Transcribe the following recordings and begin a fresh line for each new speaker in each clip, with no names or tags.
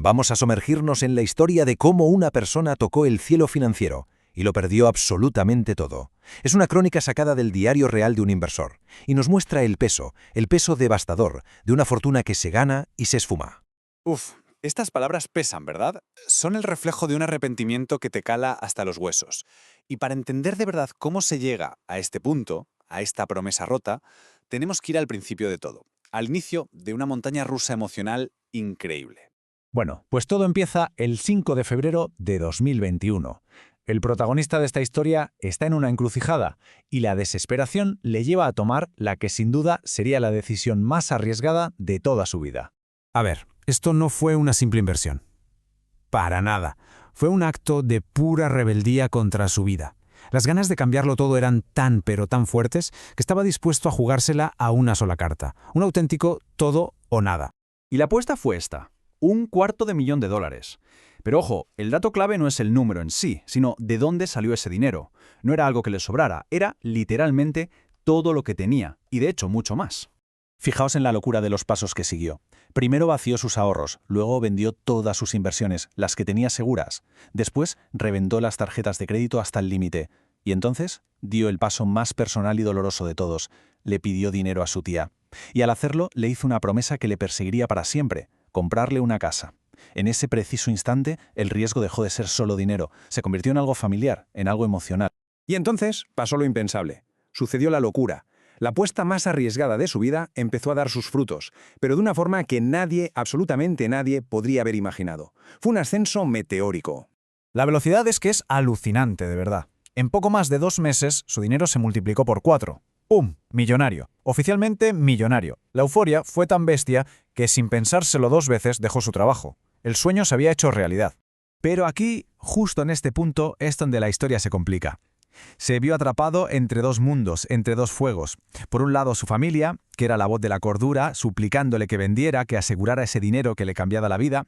Vamos a sumergirnos en la historia de cómo una persona tocó el cielo financiero y lo perdió absolutamente todo. Es una crónica sacada del diario real de un inversor y nos muestra el peso devastador de una fortuna que se gana y se esfuma.
Uf, estas palabras pesan, ¿verdad? Son el reflejo de un arrepentimiento que te cala hasta los huesos. Y para entender de verdad cómo se llega a este punto, a esta promesa rota, tenemos que ir al principio de todo, al inicio de una montaña rusa emocional increíble.
Bueno, pues todo empieza el 5 de febrero de 2021. El protagonista de esta historia está en una encrucijada y la desesperación le lleva a tomar la que sin duda sería la decisión más arriesgada de toda su vida.
A ver, esto no fue una simple inversión. Para nada. Fue un acto de pura rebeldía contra su vida. Las ganas de cambiarlo todo eran tan pero tan fuertes que estaba dispuesto a jugársela a una sola carta. Un auténtico todo o nada.
Y la apuesta fue esta: $250,000. Pero ojo, el dato clave no es el número en sí, sino de dónde salió ese dinero. No era algo que le sobrara, era literalmente todo lo que tenía, y de hecho mucho más.
Fijaos en la locura de los pasos que siguió. Primero vació sus ahorros, luego vendió todas sus inversiones, las que tenía seguras. Después reventó las tarjetas de crédito hasta el límite. Y entonces dio el paso más personal y doloroso de todos. Le pidió dinero a su tía. Y al hacerlo le hizo una promesa que le perseguiría para siempre: comprarle una casa. En ese preciso instante, el riesgo dejó de ser solo dinero. Se convirtió en algo familiar, en algo emocional.
Y entonces pasó lo impensable. Sucedió la locura. La apuesta más arriesgada de su vida empezó a dar sus frutos, pero de una forma que nadie, absolutamente nadie, podría haber imaginado. Fue un ascenso meteórico.
La velocidad es que es alucinante, de verdad. En poco más de 2 meses, su dinero se multiplicó por 4. ¡Pum! Millonario. Oficialmente millonario. La euforia fue tan bestia que, sin pensárselo 2 veces, dejó su trabajo. El sueño se había hecho realidad. Pero aquí, justo en este punto, es donde la historia se complica. Se vio atrapado entre 2 mundos, entre 2 fuegos. Por un lado, su familia, que era la voz de la cordura, suplicándole que vendiera, que asegurara ese dinero que le cambiaba la vida.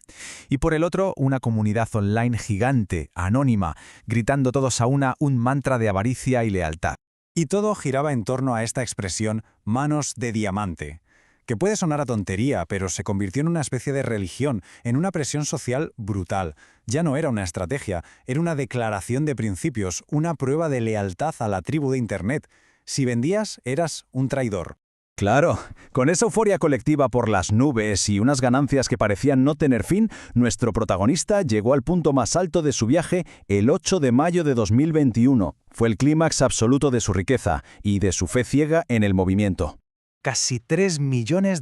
Y por el otro, una comunidad online gigante, anónima, gritando todos a una un mantra de avaricia y lealtad.
Y todo giraba en torno a esta expresión «manos de diamante», que puede sonar a tontería, pero se convirtió en una especie de religión, en una presión social brutal. Ya no era una estrategia, era una declaración de principios, una prueba de lealtad a la tribu de Internet. Si vendías, eras un traidor.
Claro, con esa euforia colectiva por las nubes y unas ganancias que parecían no tener fin, nuestro protagonista llegó al punto más alto de su viaje el 8 de mayo de 2021. Fue el clímax absoluto de su riqueza y de su fe ciega en el movimiento.
Casi $3 millones.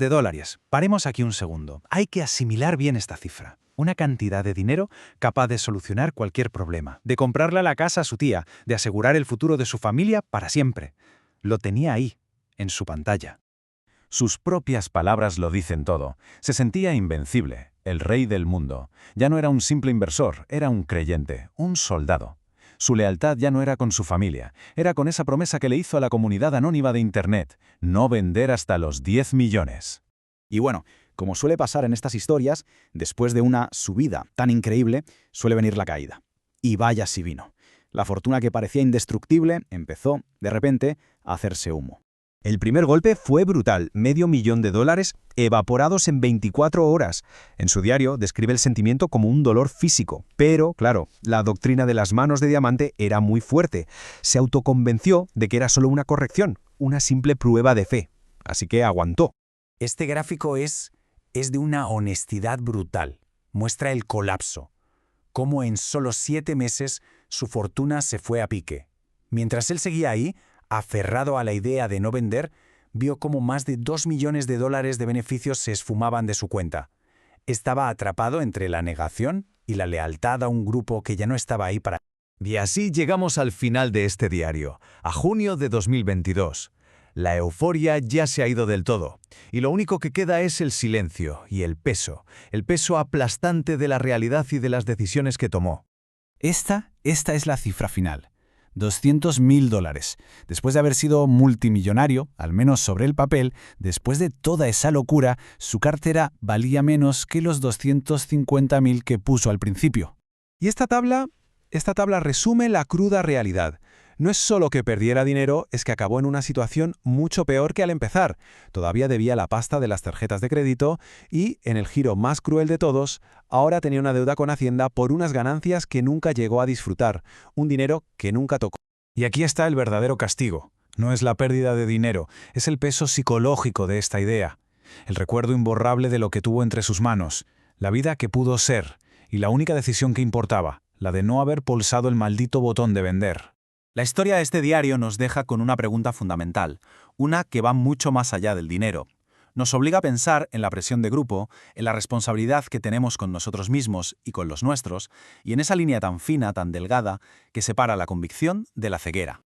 Paremos aquí un segundo. Hay que asimilar bien esta cifra. Una cantidad de dinero capaz de solucionar cualquier problema, de comprarle la casa a su tía, de asegurar el futuro de su familia para siempre. Lo tenía ahí, en su pantalla.
Sus propias palabras lo dicen todo. Se sentía invencible, el rey del mundo. Ya no era un simple inversor, era un creyente, un soldado. Su lealtad ya no era con su familia, era con esa promesa que le hizo a la comunidad anónima de Internet: no vender hasta los 10 millones.
Y bueno, como suele pasar en estas historias, después de una subida tan increíble, suele venir la caída. Y vaya si vino. La fortuna que parecía indestructible empezó, de repente, a hacerse humo.
El primer golpe fue brutal, $500,000 evaporados en 24 horas. En su diario describe el sentimiento como un dolor físico. Pero, claro, la doctrina de las manos de diamante era muy fuerte. Se autoconvenció de que era solo una corrección, una simple prueba de fe. Así que aguantó.
Este gráfico es de una honestidad brutal. Muestra el colapso. Cómo en solo 7 meses su fortuna se fue a pique. Mientras él seguía ahí, aferrado a la idea de no vender, vio cómo más de $2 millones de beneficios se esfumaban de su cuenta. Estaba atrapado entre la negación y la lealtad a un grupo que ya no estaba ahí para...
Y así llegamos al final de este diario, a junio de 2022. La euforia ya se ha ido del todo, y lo único que queda es el silencio y el peso aplastante de la realidad y de las decisiones que tomó.
Esta es la cifra final. $200,000. Después de haber sido multimillonario, al menos sobre el papel, después de toda esa locura, su cartera valía menos que los 250,000 que puso al principio.
Y esta tabla resume la cruda realidad.
No es solo que perdiera dinero, es que acabó en una situación mucho peor que al empezar. Todavía debía la pasta de las tarjetas de crédito y, en el giro más cruel de todos, ahora tenía una deuda con Hacienda por unas ganancias que nunca llegó a disfrutar, un dinero que nunca tocó.
Y aquí está el verdadero castigo. No es la pérdida de dinero, es el peso psicológico de esta idea. El recuerdo imborrable de lo que tuvo entre sus manos, la vida que pudo ser, y la única decisión que importaba, la de no haber pulsado el maldito botón de vender.
La historia de este diario nos deja con una pregunta fundamental, una que va mucho más allá del dinero. Nos obliga a pensar en la presión de grupo, en la responsabilidad que tenemos con nosotros mismos y con los nuestros, y en esa línea tan fina, tan delgada, que separa la convicción de la ceguera.